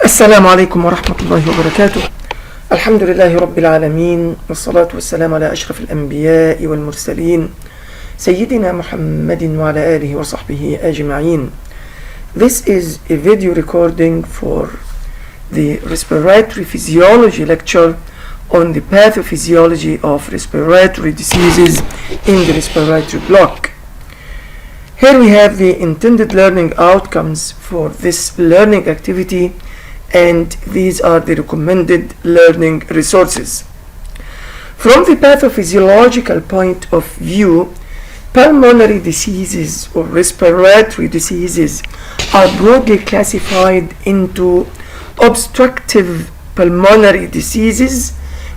السلام عليكم ورحمة الله وبركاته. الحمد لله رب العالمين، والصلاة والسلام على أشرف الأنبياء والمرسلين سيدنا محمد وعلى آله وصحبه أجمعين. This is a video recording for the respiratory physiology lecture on the pathophysiology of respiratory diseases in the respiratory block. Here we have the intended learning outcomes for this learning activity, and these are the recommended learning resources. From the pathophysiological point of view, pulmonary diseases or respiratory diseases are broadly classified into obstructive pulmonary diseases,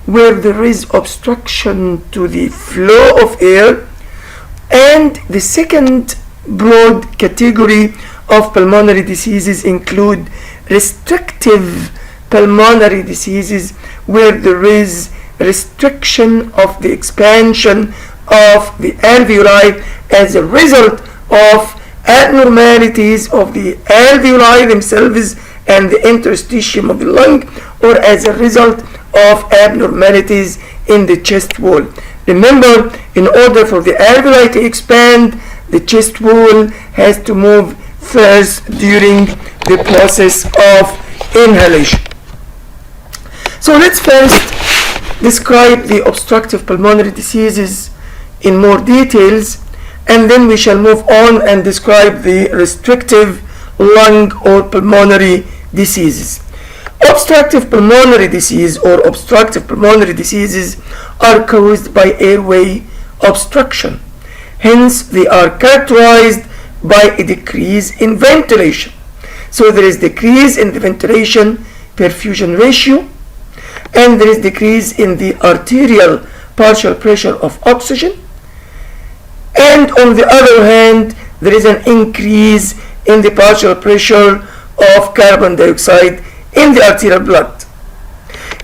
where there is obstruction to the flow of air, and the second broad category of pulmonary diseases include restrictive pulmonary diseases, where there is restriction of the expansion of the alveoli as a result of abnormalities of the alveoli themselves and the interstitium of the lung, or as a result of abnormalities in the chest wall. Remember, in order for the alveoli to expand, the chest wall has to move first during the process of inhalation. So let's first describe the obstructive pulmonary diseases in more details, and then we shall move on and describe the restrictive lung or pulmonary diseases. Obstructive pulmonary disease or obstructive pulmonary diseases are caused by airway obstruction. Hence, they are characterized by a decrease in ventilation. So there is decrease in the ventilation perfusion ratio, and there is decrease in the arterial partial pressure of oxygen, and on the other hand, there is an increase in the partial pressure of carbon dioxide in the arterial blood.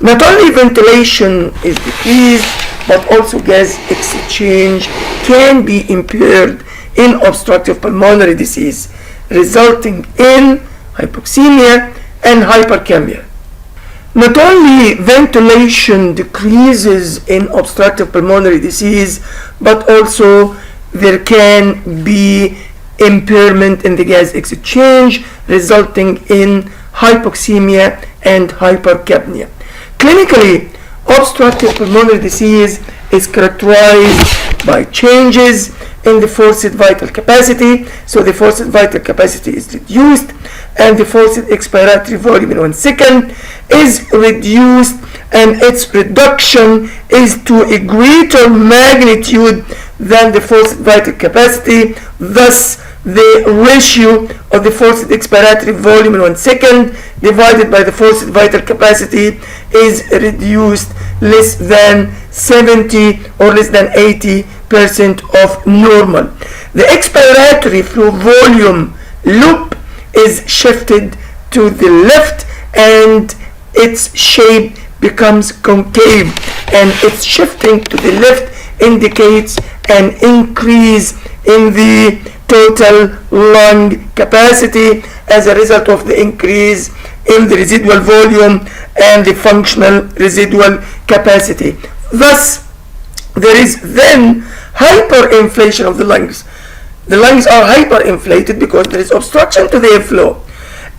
Not only ventilation is decreased, but also gas exchange can be impaired in obstructive pulmonary disease, resulting in hypoxemia and hypercapnia. Not only ventilation decreases in obstructive pulmonary disease, but also there can be impairment in the gas exchange, resulting in hypoxemia and hypercapnia. Clinically, obstructive pulmonary disease is characterized by changes in the forced vital capacity. So the forced vital capacity is reduced, and the forced expiratory volume in 1 second is reduced, and its reduction is to a greater magnitude than the forced vital capacity. Thus, the ratio of the forced expiratory volume in 1 second divided by the forced vital capacity is reduced less than 70 or less than 80% of normal. The expiratory flow volume loop is shifted to the left, and its shape becomes concave, and its shifting to the left indicates an increase in the total lung capacity as a result of the increase in the residual volume and the functional residual capacity. Thus, there is then hyperinflation of the lungs. The lungs are hyperinflated because there is obstruction to the airflow,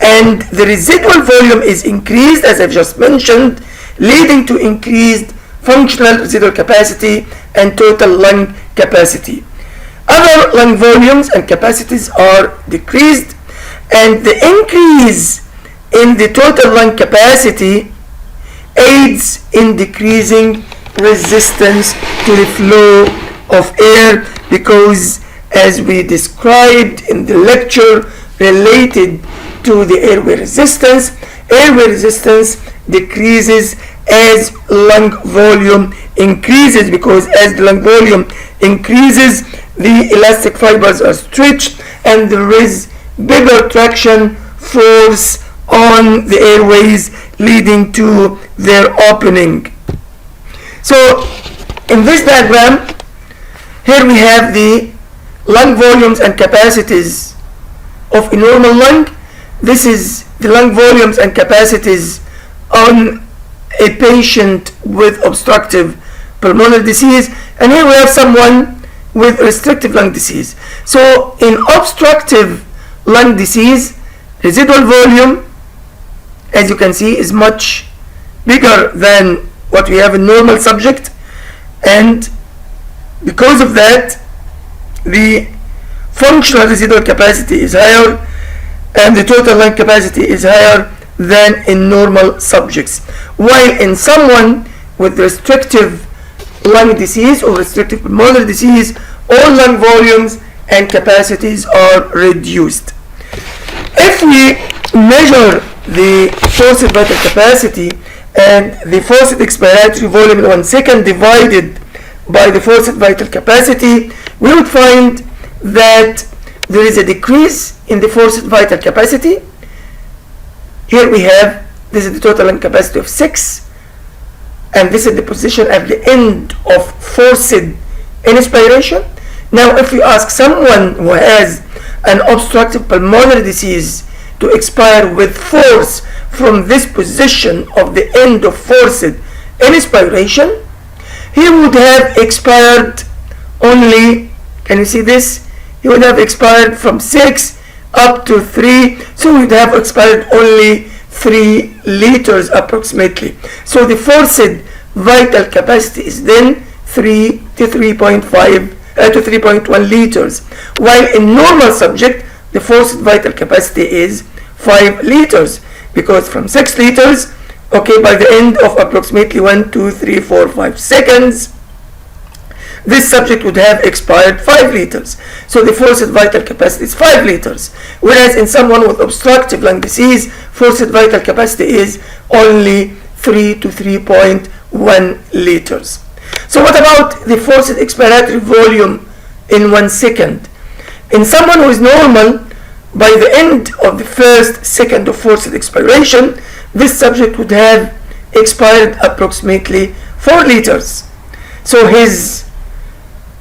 and the residual volume is increased, as I've just mentioned, leading to increased functional residual capacity and total lung capacity. Other lung volumes and capacities are decreased, and the increase in the total lung capacity aids in decreasing resistance to the flow of air, because, as we described in the lecture related to the airway resistance decreases as lung volume increases, because as the lung volume increases, the elastic fibers are stretched, and there is bigger traction force on the airways, leading to their opening. So in this diagram, here we have the lung volumes and capacities of a normal lung. This is the lung volumes and capacities on a patient with obstructive pulmonary disease, and here we have someone with restrictive lung disease. So in obstructive lung disease, residual volume, as you can see, is much bigger than what we have in normal subject, and because of that the functional residual capacity is higher and the total lung capacity is higher than in normal subjects. While in someone with restrictive lung disease or restrictive pulmonary disease, all lung volumes and capacities are reduced. If we measure the forced vital capacity and the forced expiratory volume in 1 second divided by the forced vital capacity, we would find that there is a decrease in the forced vital capacity. Here we have, this is the total lung capacity of 6, and this is the position at the end of forced inspiration. Now if we ask someone who has an obstructive pulmonary disease to expire with force from this position of the end of forced inspiration, he would have expired only, can you see this? He would have expired from 6 up to 3, so he would have expired only 3 liters approximately. So the forced vital capacity is then 3 to 3.5 to 3.1 liters, while in normal subject the forced vital capacity is 5 liters, because from 6 liters, okay, by the end of approximately 1, 2, 3, 4, 5 seconds, this subject would have expired 5 liters. So the forced vital capacity is 5 liters, whereas in someone with obstructive lung disease, forced vital capacity is only 3 to 3.1 liters. So what about the forced expiratory volume in 1 second? In someone who is normal, by the end of the first second of forced expiration, this subject would have expired approximately 4 liters. So his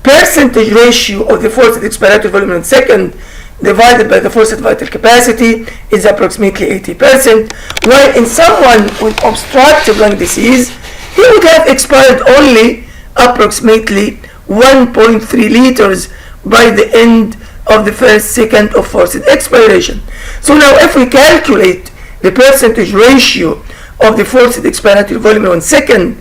percentage ratio of the forced expiratory volume in 1 second divided by the forced vital capacity is approximately 80%, while in someone with obstructive lung disease, he would have expired only approximately 1.3 liters by the end of the first second of forced expiration. So now if we calculate the percentage ratio of the forced expiratory volume in 1 second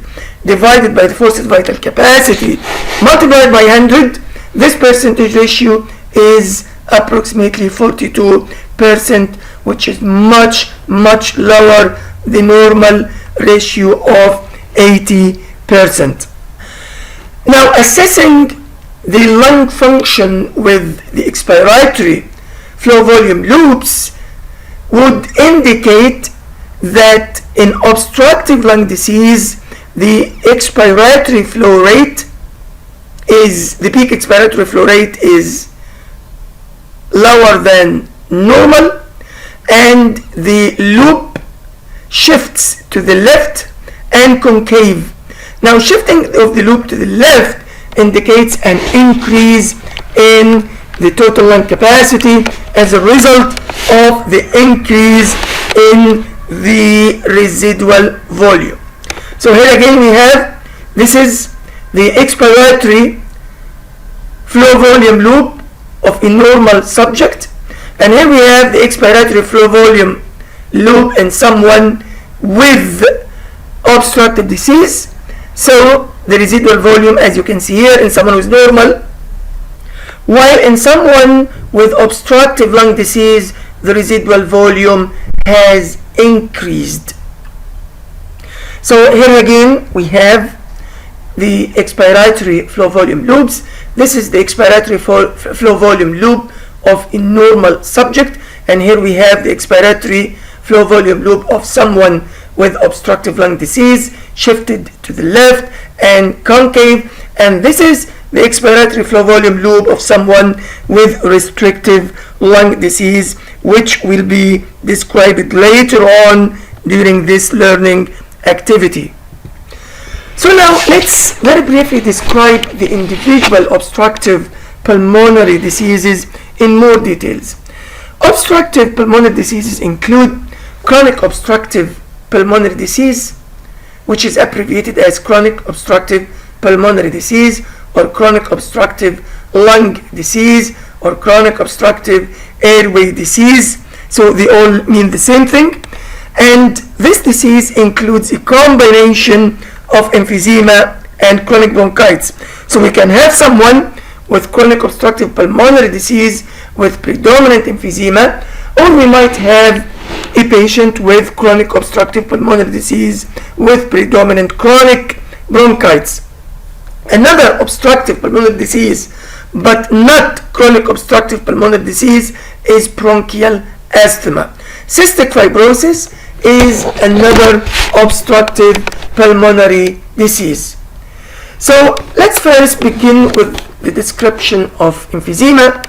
divided by the forced vital capacity multiplied by 100, this percentage ratio is approximately 42%, which is much lower the normal ratio of 80%. Now, assessing the lung function with the expiratory flow volume loops would indicate that in obstructive lung disease, the expiratory flow rate is, the peak expiratory flow rate is lower than normal, and the loop shifts to the left and concave. Now, shifting of the loop to the left indicates an increase in the total lung capacity as a result of the increase in the residual volume. So here again we have, this is the expiratory flow volume loop of a normal subject, and here we have the expiratory flow volume loop in someone with obstructive disease. So the residual volume, as you can see here, in someone who is normal, while in someone with obstructive lung disease, the residual volume has increased. So here again we have the expiratory flow volume loops. This is the expiratory flow volume loop of a normal subject, and here we have the expiratory flow volume loop of someone with obstructive lung disease, shifted to the left and concave, and this is the expiratory flow volume loop of someone with restrictive lung disease, which will be described later on during this learning activity. So now let's very briefly describe the individual obstructive pulmonary diseases in more details. Obstructive pulmonary diseases include chronic obstructive pulmonary disease, which is abbreviated as chronic obstructive pulmonary disease, or chronic obstructive lung disease, or chronic obstructive airway disease. So they all mean the same thing. And this disease includes a combination of emphysema and chronic bronchitis. So we can have someone with chronic obstructive pulmonary disease with predominant emphysema, or we might have a patient with chronic obstructive pulmonary disease with predominant chronic bronchitis. Another obstructive pulmonary disease, but not chronic obstructive pulmonary disease, is bronchial asthma. Cystic fibrosis is another obstructive pulmonary disease. So let's first begin with the description of emphysema,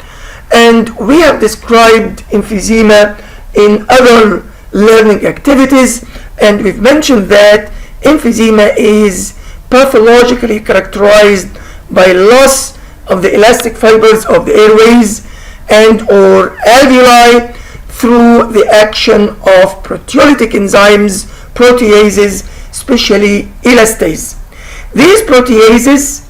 and we have described emphysema in other learning activities, and we've mentioned that emphysema is pathologically characterized by loss of the elastic fibers of the airways and or alveoli through the action of proteolytic enzymes, proteases, especially elastase. These proteases,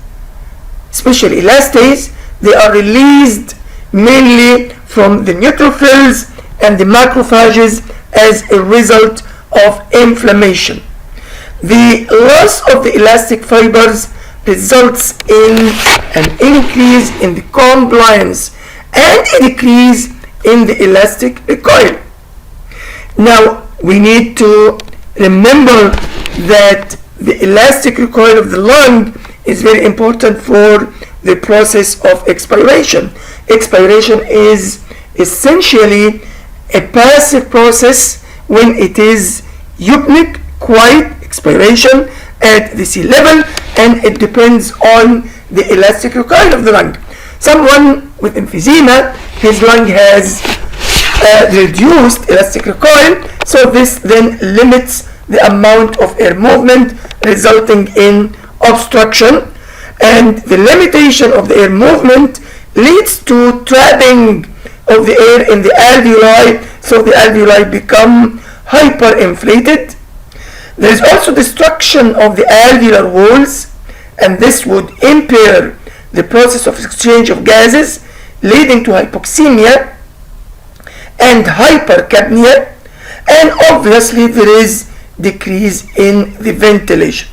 especially elastase, they are released mainly from the neutrophils and the macrophages as a result of inflammation. The loss of the elastic fibers results in an increase in the compliance and a decrease in the elastic recoil. Now we need to remember that the elastic recoil of the lung is very important for the process of expiration. Expiration is essentially a passive process when it is eupnic, quiet expiration at the sea level, and it depends on the elastic recoil of the lung. Someone with emphysema, his lung has reduced elastic recoil, so this then limits the amount of air movement, resulting in obstruction, and the limitation of the air movement leads to trapping of the air in the alveoli, so the alveoli become hyperinflated. There is also destruction of the alveolar walls, and this would impair the process of exchange of gases, leading to hypoxemia and hypercapnia, and obviously there is decrease in the ventilation.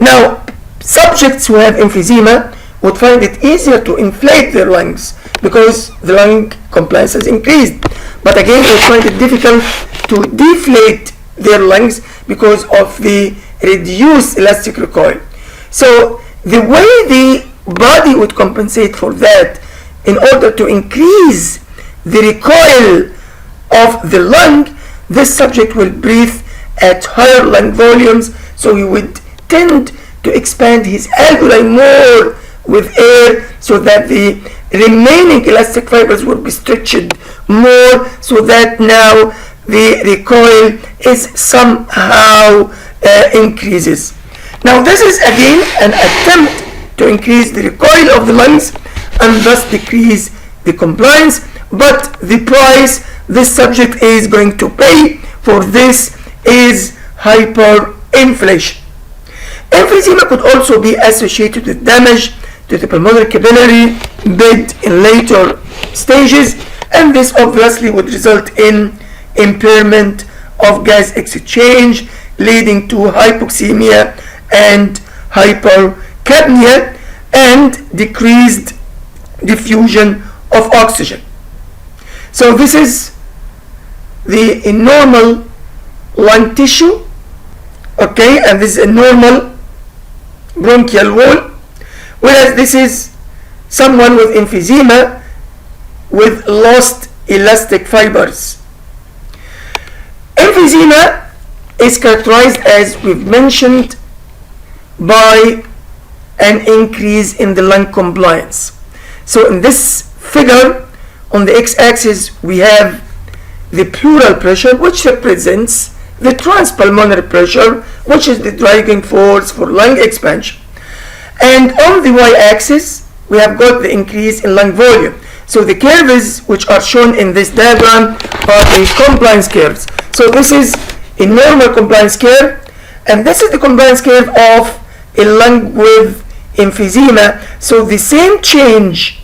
Now, subjects who have emphysema would find it easier to inflate their lungs because the lung compliance has increased, but again they find it difficult to deflate their lungs because of the reduced elastic recoil. So the way the body would compensate for that, in order to increase the recoil of the lung, this subject will breathe at higher lung volumes, so he would tend to expand his alveoli more with air, so that the remaining elastic fibers will be stretched more, so that now the recoil is somehow increases. Now this is again an attempt to increase the recoil of the lungs and thus decrease the compliance, but the price this subject is going to pay for this is hyperinflation. Emphysema could also be associated with damage to the pulmonary capillary bed in later stages, and this obviously would result in impairment of gas exchange, leading to hypoxemia and hypercapnia and decreased diffusion of oxygen. So this is the normal lung tissue, okay, and this is a normal bronchial wall, whereas this is someone with emphysema with lost elastic fibers. Emphysema is characterized, as we've mentioned, by an increase in the lung compliance. So in this figure, on the x-axis we have the pleural pressure, which represents the transpulmonary pressure, which is the driving force for lung expansion. And on the y-axis we have got the increase in lung volume. So the curves which are shown in this diagram are the compliance curves. So this is a normal compliance curve, and this is the compliance curve of a lung with emphysema. So the same change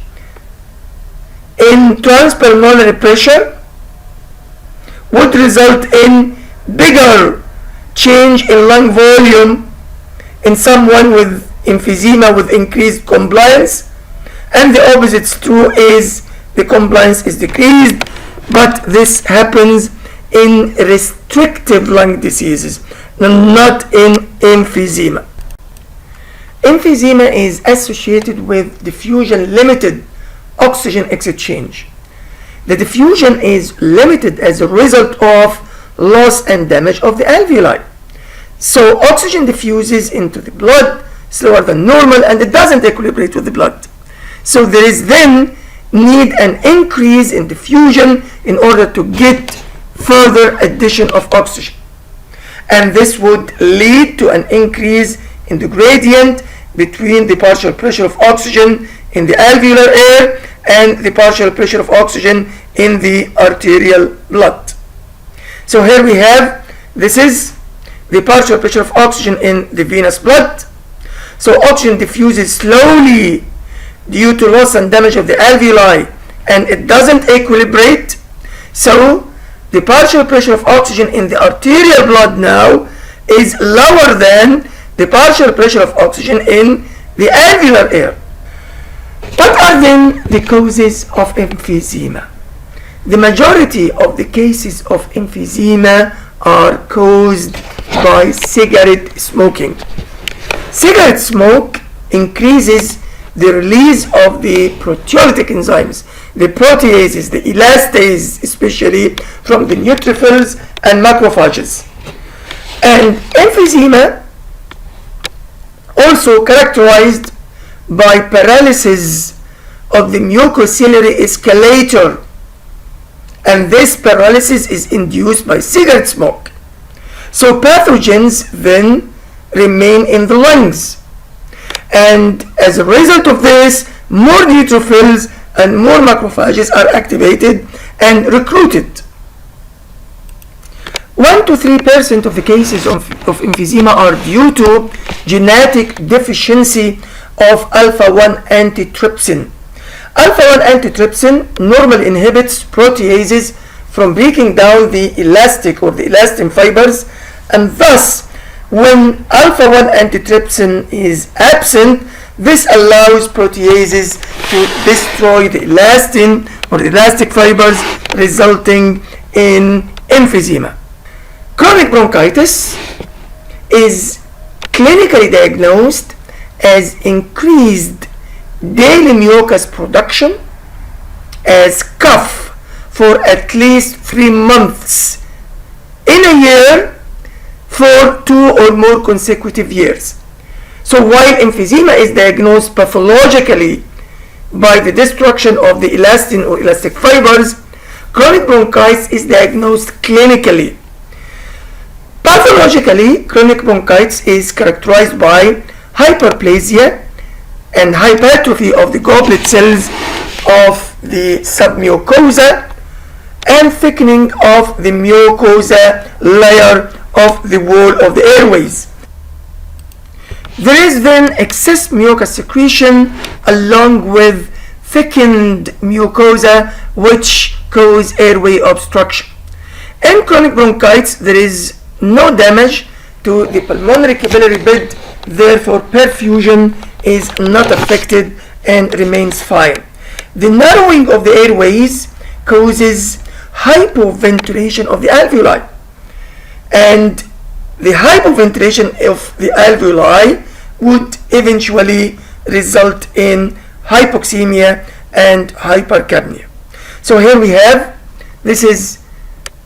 in transpulmonary pressure would result in bigger change in lung volume in someone with emphysema with increased compliance, and the opposite is true, is the compliance is decreased, but this happens in restrictive lung diseases, not in emphysema. Emphysema is associated with diffusion limited oxygen exchange. The diffusion is limited as a result of loss and damage of the alveoli. So oxygen diffuses into the blood slower than normal, and it doesn't equilibrate with the blood. So there is then need an increase in diffusion in order to get further addition of oxygen. And this would lead to an increase in the gradient between the partial pressure of oxygen in the alveolar air and the partial pressure of oxygen in the arterial blood. So here we have, this is the partial pressure of oxygen in the venous blood. So oxygen diffuses slowly due to loss and damage of the alveoli, and it doesn't equilibrate. So the partial pressure of oxygen in the arterial blood now is lower than the partial pressure of oxygen in the alveolar air. What are then the causes of emphysema? The majority of the cases of emphysema are caused by cigarette smoking. Cigarette smoke increases the release of the proteolytic enzymes, the proteases, the elastase, especially from the neutrophils and macrophages. And emphysema also characterized by paralysis of the mucociliary escalator, and this paralysis is induced by cigarette smoke. So pathogens then remain in the lungs, and as a result of this, more neutrophils and more macrophages are activated and recruited. 1 to 3% of the cases of emphysema are due to genetic deficiency of alpha-1 antitrypsin. Alpha-1 antitrypsin normally inhibits proteases from breaking down the elastic or the elastin fibers, and thus when alpha-1 antitrypsin is absent, this allows proteases to destroy the elastin or the elastic fibers, resulting in emphysema. Chronic bronchitis is clinically diagnosed as increased daily mucus production as cough for at least 3 months in a year for 2 or more consecutive years. So while emphysema is diagnosed pathologically by the destruction of the elastin or elastic fibers, chronic bronchitis is diagnosed clinically. Pathologically, chronic bronchitis is characterized by hyperplasia and hypertrophy of the goblet cells of the submucosa and thickening of the mucosa layer of the wall of the airways. There is then excess mucus secretion along with thickened mucosa, which cause airway obstruction. In chronic bronchitis, there is no damage to the pulmonary capillary bed, therefore perfusion is not affected and remains fine. The narrowing of the airways causes hypoventilation of the alveoli, and the hypoventilation of the alveoli would eventually result in hypoxemia and hypercapnia. So here we have, this is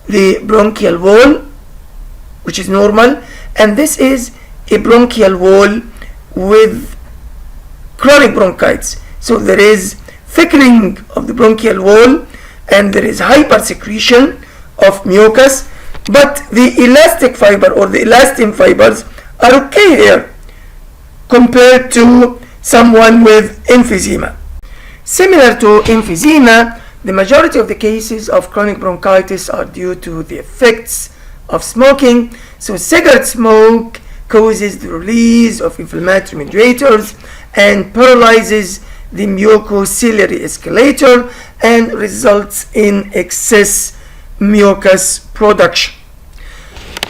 the bronchial wall, which is normal, and this is a bronchial wall with chronic bronchitis. So there is thickening of the bronchial wall and there is hypersecretion of mucus, but the elastic fiber or the elastin fibers are okay here compared to someone with emphysema. Similar to emphysema, the majority of the cases of chronic bronchitis are due to the effects of smoking. So cigarette smoke causes the release of inflammatory mediators and paralyzes the mucociliary escalator and results in excess mucus production.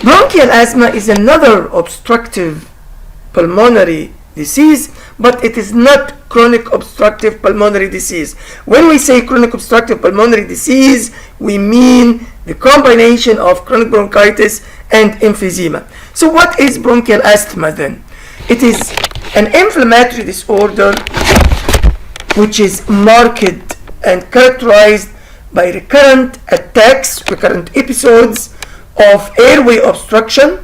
Bronchial asthma is another obstructive pulmonary disease, but it is not chronic obstructive pulmonary disease. When we say chronic obstructive pulmonary disease, we mean the combination of chronic bronchitis and emphysema. So what is bronchial asthma then? It is an inflammatory disorder which is marked and characterized by recurrent attacks, recurrent episodes of airway obstruction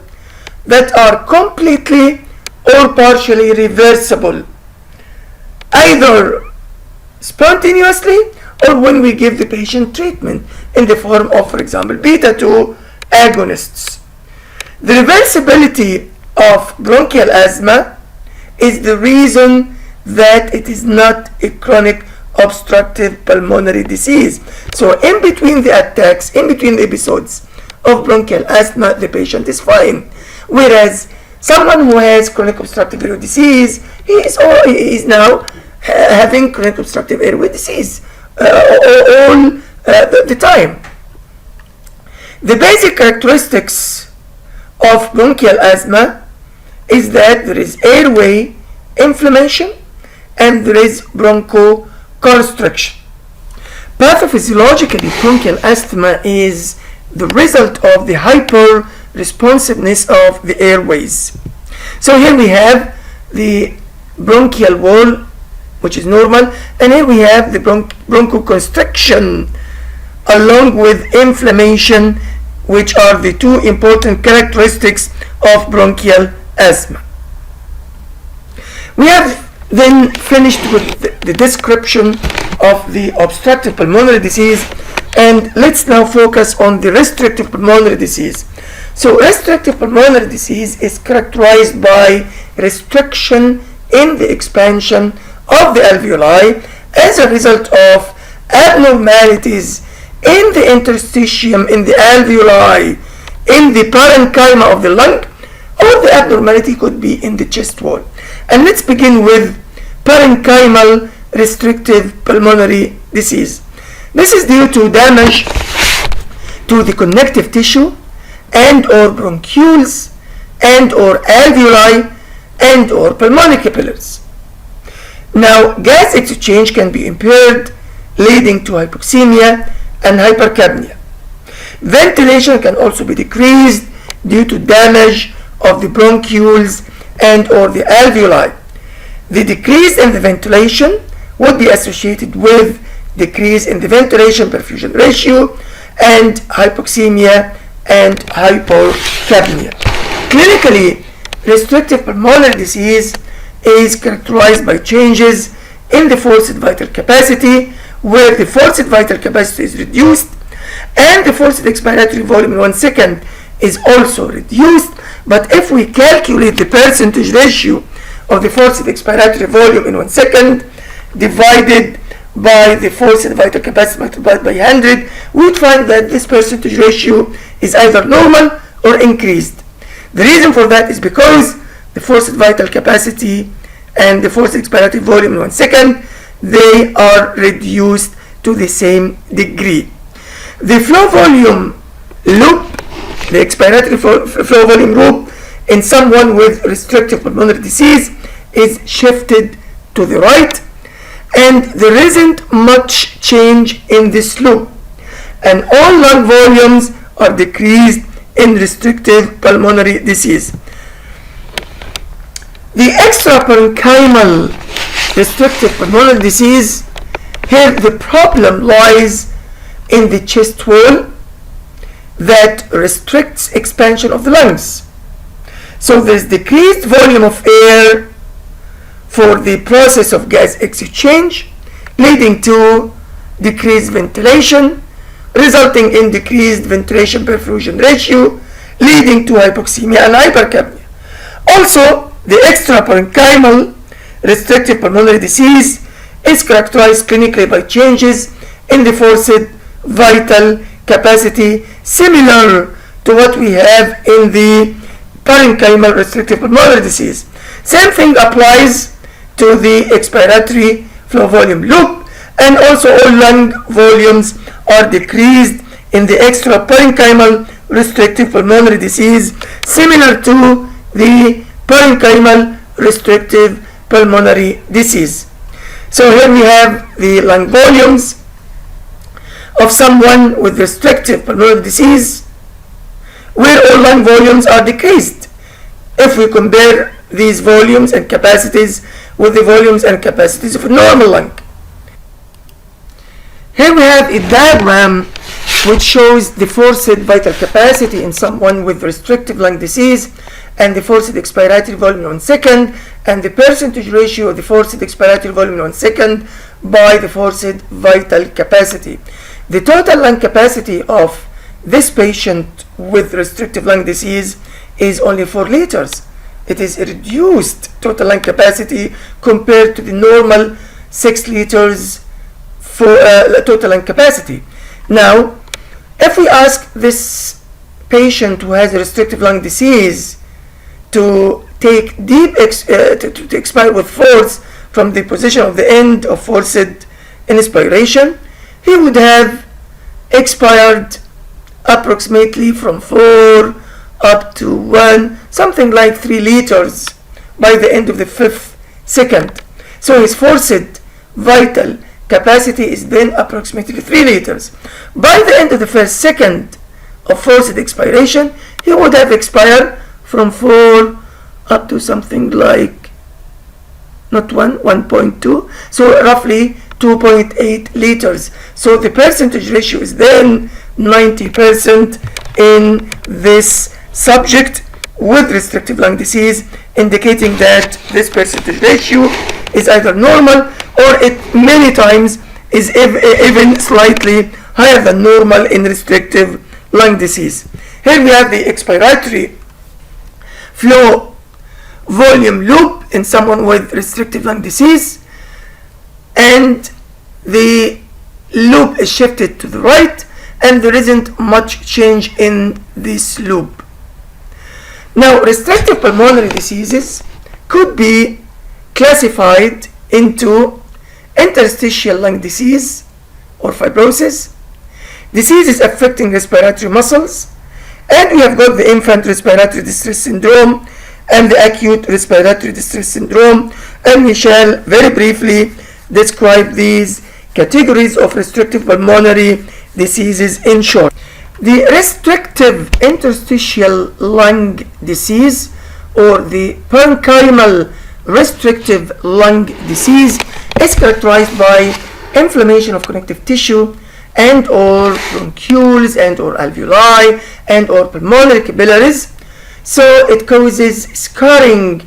that are completely or partially reversible, either spontaneously or when we give the patient treatment in the form of, for example, beta-2 agonists. The reversibility of bronchial asthma is the reason that it is not a chronic obstructive pulmonary disease. So in between the attacks, in between the episodes of bronchial asthma, the patient is fine. Whereas someone who has chronic obstructive airway disease, he is now having chronic obstructive airway disease all the time. The basic characteristics of bronchial asthma is that there is airway inflammation and there is bronchoconstriction. Pathophysiologically, bronchial asthma is the result of the hyper responsiveness of the airways. So here we have the bronchial wall, which is normal, and here we have the bronchoconstriction along with inflammation, which are the two important characteristics of bronchial asthma. We have then finished with the description of the obstructive pulmonary disease, and let's now focus on the restrictive pulmonary disease. So restrictive pulmonary disease is characterized by restriction in the expansion of the alveoli as a result of abnormalities in the interstitium in the alveoli, in the parenchyma of the lung, or the abnormality could be in the chest wall. And let's begin with parenchymal restrictive pulmonary disease. This is due to damage to the connective tissue and or bronchioles and or alveoli and or pulmonary capillaries. Now, gas exchange can be impaired, leading to hypoxemia and hypercapnia. Ventilation can also be decreased due to damage of the bronchioles and or the alveoli. The decrease in the ventilation would be associated with decrease in the ventilation perfusion ratio and hypoxemia and hypercapnia. Clinically, restrictive pulmonary disease is characterized by changes in the forced vital capacity, where the forced vital capacity is reduced and the forced expiratory volume in 1 second is also reduced. But if we calculate the percentage ratio of the forced expiratory volume in 1 second divided by the forced vital capacity multiplied by 100, we would find that this percentage ratio is either normal or increased. The reason for that is because the forced vital capacity and the forced expiratory volume in 1 second, they are reduced to the same degree. The flow volume loop, the expiratory flow volume loop in someone with restrictive pulmonary disease is shifted to the right, and there isn't much change in this loop, and all lung volumes are decreased in restrictive pulmonary disease. The extraparenchymal restrictive pulmonary disease, here the problem lies in the chest wall that restricts expansion of the lungs. So there's decreased volume of air for the process of gas exchange, leading to decreased ventilation, resulting in decreased ventilation perfusion ratio, leading to hypoxemia and hypercapnia. Also, the extraparenchymal restrictive pulmonary disease is characterized clinically by changes in the forced vital capacity similar to what we have in the parenchymal restrictive pulmonary disease. Same thing applies to the expiratory flow volume loop, and also all lung volumes are decreased in the extra parenchymal restrictive pulmonary disease, similar to the parenchymal restrictive pulmonary disease. So here we have the lung volumes of someone with restrictive pulmonary disease, where all lung volumes are decreased if we compare these volumes and capacities with the volumes and capacities of a normal lung. Here we have a diagram which shows the forced vital capacity in someone with restrictive lung disease and the forced expiratory volume in 1 second, and the percentage ratio of the forced expiratory volume in 1 second by the forced vital capacity. The total lung capacity of this patient with restrictive lung disease is only 4 liters. It is a reduced total lung capacity compared to the normal 6 liters for total lung capacity. Now, if we ask this patient who has a restrictive lung disease to take deep to expire with force from the position of the end of forced inspiration, he would have expired approximately from 4 up to 1, something like 3 liters by the end of the 5th second. So his forced vital capacity is then approximately 3 liters. By the end of the 1st second of forced expiration, he would have expired from 4 up to something like, not 1.2, so roughly 2.8 liters. So the percentage ratio is then 90% in this subject with restrictive lung disease, indicating that this percentage ratio is either normal or it many times is even slightly higher than normal in restrictive lung disease. Here we have the expiratory flow volume loop in someone with restrictive lung disease, and the loop is shifted to the right and there isn't much change in this loop. Now, restrictive pulmonary diseases could be classified into interstitial lung disease or fibrosis, diseases affecting respiratory muscles, and we have got the infant respiratory distress syndrome and the acute respiratory distress syndrome, and we shall very briefly describe these categories of restrictive pulmonary diseases in short. The restrictive interstitial lung disease or the parenchymal restrictive lung disease is characterized by inflammation of connective tissue and or bronchioles and or alveoli and or pulmonary capillaries. So it causes scarring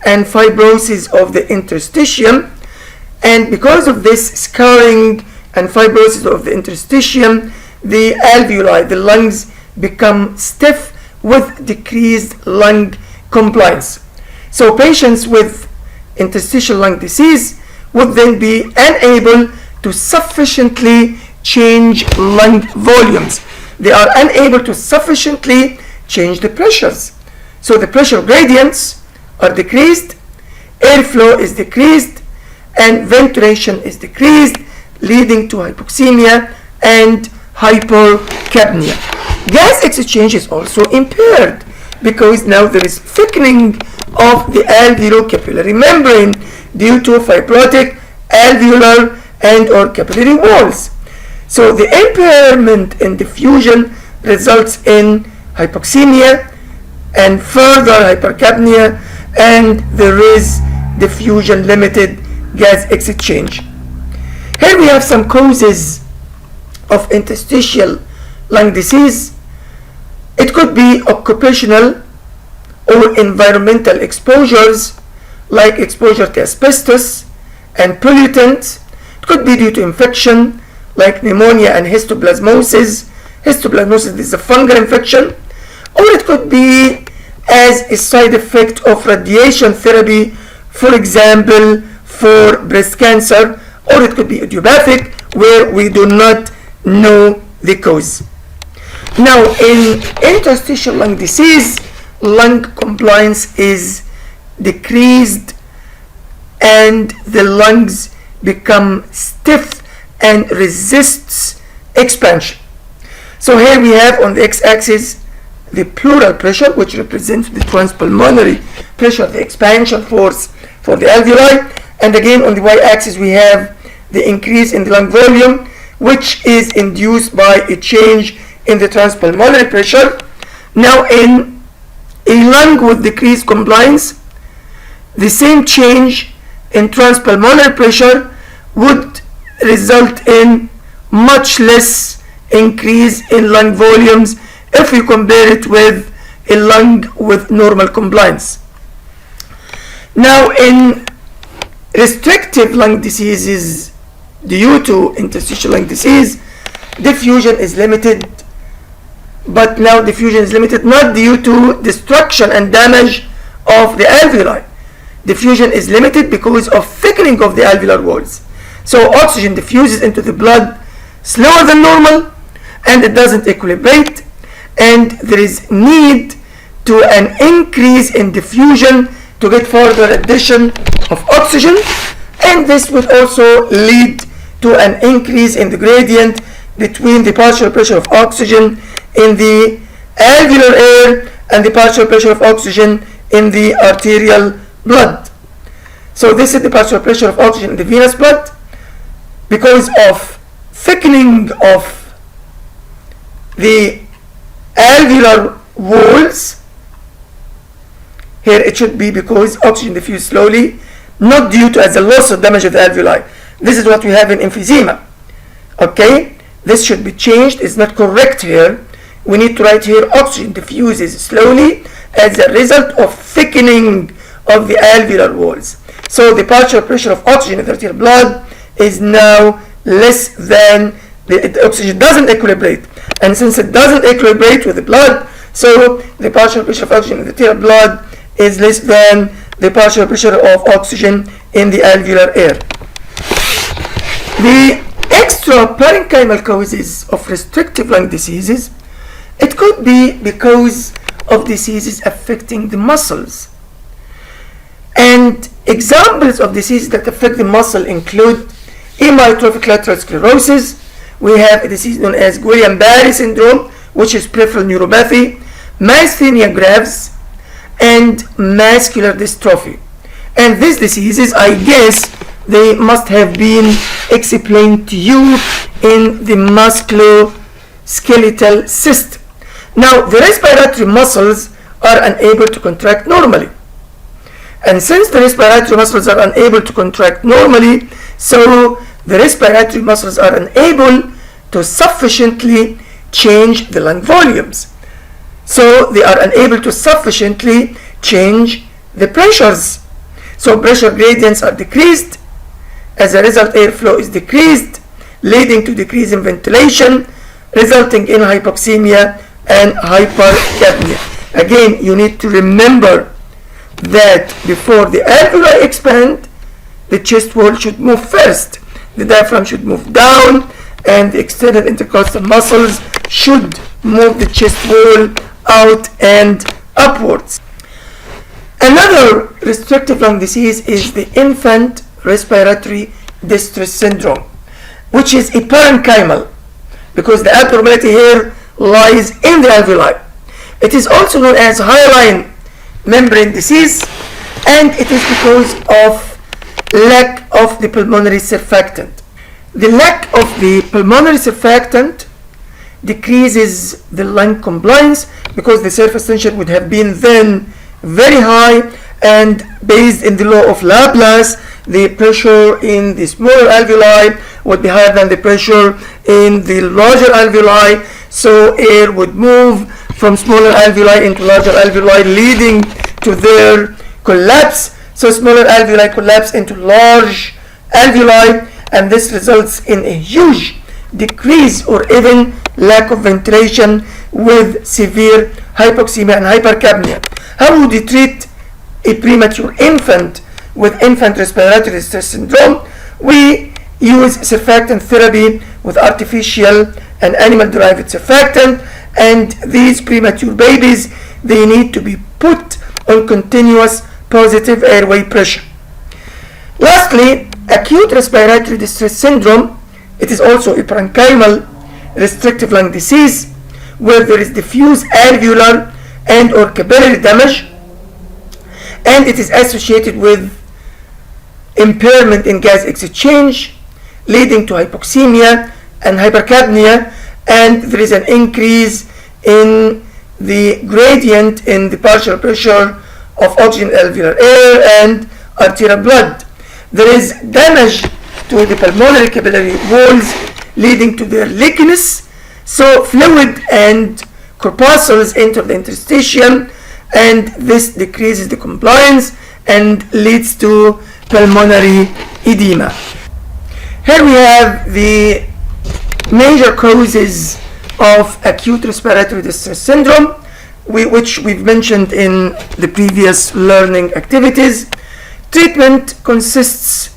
and fibrosis of the interstitium, and because of this scarring and fibrosis of the interstitium, the alveoli, the lungs, become stiff with decreased lung compliance. So patients with interstitial lung disease would then be unable to sufficiently change lung volumes. They are unable to sufficiently change the pressures. So the pressure gradients are decreased, airflow is decreased, and ventilation is decreased, leading to hypoxemia and hypercapnia. Gas exchange is also impaired because now there is thickening of the alveolo-capillary membrane due to fibrotic alveolar and or capillary walls. So the impairment in diffusion results in hypoxemia and further hypercapnia, and there is diffusion limited gas exchange. Here we have some causes of interstitial lung disease. It could be occupational or environmental exposures like exposure to asbestos and pollutants. It could be due to infection like pneumonia and histoplasmosis. Histoplasmosis is a fungal infection. Or it could be as a side effect of radiation therapy, for example, for breast cancer or it could be idiopathic, where we do not know the cause. Now, in interstitial lung disease, lung compliance is decreased and the lungs become stiff and resists expansion. So here we have on the x-axis the pleural pressure, which represents the transpulmonary pressure, the expansion force for the alveoli, and again on the y-axis we have the increase in the lung volume, which is induced by a change in the transpulmonary pressure. Now, in a lung with decreased compliance, the same change in transpulmonary pressure would result in much less increase in lung volumes if you compare it with a lung with normal compliance. Now, in restrictive lung diseases due to interstitial lung disease, diffusion is limited, but now diffusion is limited not due to destruction and damage of the alveoli. Diffusion is limited because of thickening of the alveolar walls. So oxygen diffuses into the blood slower than normal, and it doesn't equilibrate, and there is need to an increase in diffusion to get further addition of oxygen, and this would also lead to an increase in the gradient between the partial pressure of oxygen in the alveolar air and the partial pressure of oxygen in the arterial blood. So this is the partial pressure of oxygen in the venous blood. Because of thickening of the alveolar walls, here it should be because oxygen diffuses slowly, not due to as a loss or damage of the alveoli. This is what we have in emphysema. Okay, this should be changed. It's not correct here. We need to write here oxygen diffuses slowly as a result of thickening of the alveolar walls. So the partial pressure of oxygen in the arterial blood is now less than the oxygen doesn't equilibrate, and since it doesn't equilibrate with the blood, so the partial pressure of oxygen in the arterial blood is less than the partial pressure of oxygen in the alveolar air. The extra-parenchymal causes of restrictive lung diseases, it could be because of diseases affecting the muscles. And examples of diseases that affect the muscle include amyotrophic lateral sclerosis. We have a disease known as Guillain-Barré syndrome, which is peripheral neuropathy, myasthenia gravis, and muscular dystrophy. And these diseases, I guess, they must have been explained to you in the musculoskeletal system. Now, the respiratory muscles are unable to contract normally. And since the respiratory muscles are unable to contract normally, so the respiratory muscles are unable to sufficiently change the lung volumes. So they are unable to sufficiently change the pressures. So pressure gradients are decreased. As a result, airflow is decreased, leading to decrease in ventilation, resulting in hypoxemia and hypercapnia. Again, you need to remember that before the alveoli expand, the chest wall should move first. The diaphragm should move down, and the external intercostal muscles should move the chest wall out and upwards. Another restrictive lung disease is the infant respiratory distress syndrome, which is a parenchymal because the abnormality here lies in the alveoli. It is also known as hyaline membrane disease, and it is because of lack of the pulmonary surfactant. The lack of the pulmonary surfactant decreases the lung compliance because the surface tension would have been then very high, and based in the law of Laplace, the pressure in the smaller alveoli would be higher than the pressure in the larger alveoli, so air would move from smaller alveoli into larger alveoli, leading to their collapse. So smaller alveoli collapse into large alveoli, and this results in a huge decrease or even lack of ventilation with severe hypoxemia and hypercapnia. How would you treat a premature infant with infant respiratory distress syndrome? We use surfactant therapy with artificial and animal-derived surfactant, and these premature babies, they need to be put on continuous positive airway pressure. Lastly, acute respiratory distress syndrome. It is also a parenchymal restrictive lung disease where there is diffuse alveolar and or capillary damage, and it is associated with impairment in gas exchange, leading to hypoxemia and hypercapnia, and there is an increase in the gradient in the partial pressure of oxygen alveolar air and arterial blood. There is damage to the pulmonary capillary walls, leading to their leakiness, so fluid and corpuscles enter the interstitium, and this decreases the compliance and leads to pulmonary edema. Here we have the major causes of acute respiratory distress syndrome, which we've mentioned in the previous learning activities. Treatment consists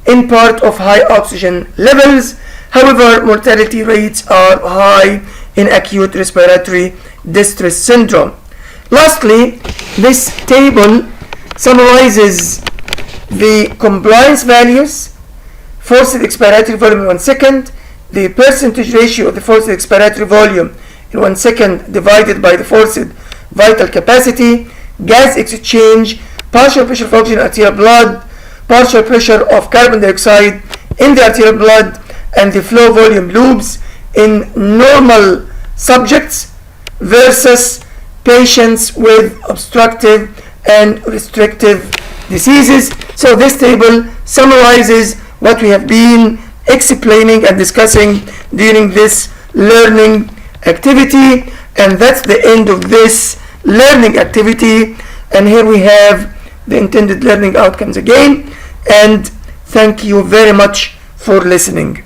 in part of high oxygen levels. However, mortality rates are high in acute respiratory distress syndrome. Lastly, this table summarizes the compliance values, forced expiratory volume in 1 second, the percentage ratio of the forced expiratory volume in 1 second divided by the forced vital capacity, gas exchange, partial pressure of oxygen in arterial blood, partial pressure of carbon dioxide in the arterial blood, and the flow volume loops in normal subjects versus patients with obstructive and restrictive diseases. So this table summarizes what we have been explaining and discussing during this learning activity, and that's the end of this learning activity. And here we have the intended learning outcomes again, and thank you very much for listening.